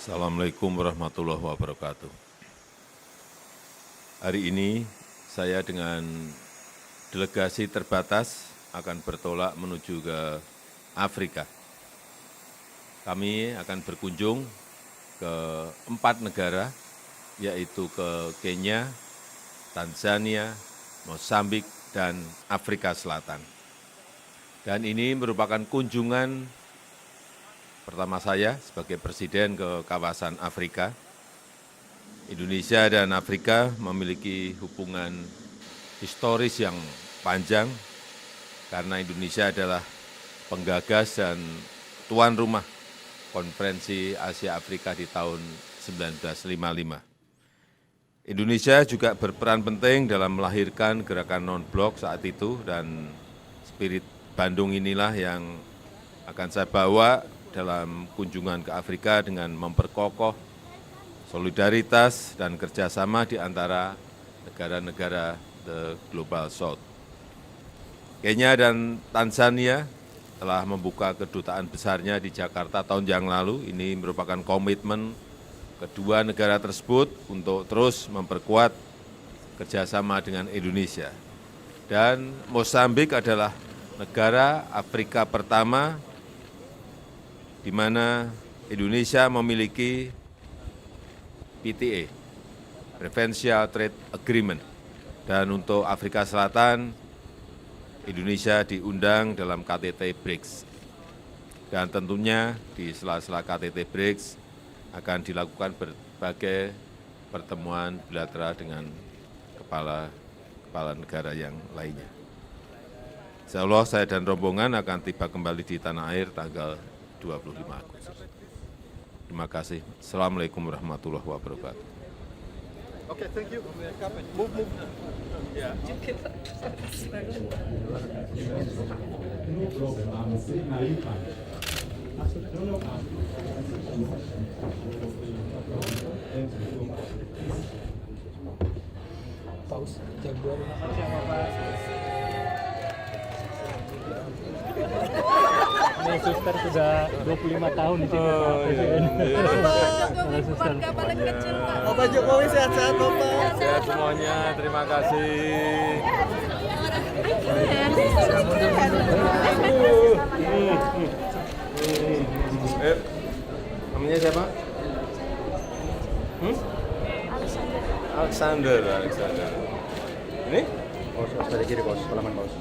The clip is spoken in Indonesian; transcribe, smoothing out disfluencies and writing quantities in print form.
Assalamualaikum warahmatullahi wabarakatuh. Hari ini saya dengan delegasi terbatas akan bertolak menuju ke Afrika. Kami akan berkunjung ke 4 negara, yaitu ke Kenya, Tanzania, Mozambik, dan Afrika Selatan. Dan ini merupakan kunjungan pertama saya sebagai Presiden ke kawasan Afrika. Indonesia dan Afrika memiliki hubungan historis yang panjang karena Indonesia adalah penggagas dan tuan rumah Konferensi Asia Afrika di tahun 1955. Indonesia juga berperan penting dalam melahirkan gerakan non-blok saat itu, dan spirit Bandung inilah yang akan saya bawa dalam kunjungan ke Afrika dengan memperkokoh solidaritas dan kerjasama di antara negara-negara the Global South. Kenya dan Tanzania telah membuka kedutaan besarnya di Jakarta tahun yang lalu. Ini merupakan komitmen kedua negara tersebut untuk terus memperkuat kerjasama dengan Indonesia. Dan Mozambik adalah negara Afrika pertama di mana Indonesia memiliki PTA, Preferential Trade Agreement. Dan untuk Afrika Selatan, Indonesia diundang dalam KTT BRICS. Dan tentunya di sela-sela KTT BRICS akan dilakukan berbagai pertemuan bilateral dengan kepala negara yang lainnya. Insya Allah saya dan rombongan akan tiba kembali di tanah air tanggal 25 Agustus. Terima kasih. Assalamualaikum warahmatullahi wabarakatuh. Okay, thank you. Move. Yeah. Paus Jaguar. Ini suster sudah 25 tahun di sini, Pak Presiden. Suster. Paling kecil, Pak. Bapak Jokowi sehat-sehat, Bapak. Sehat semuanya, terima kasih. Namanya siapa? Alexander. Ini? Bos, dari kiri, bos. Halaman, bos.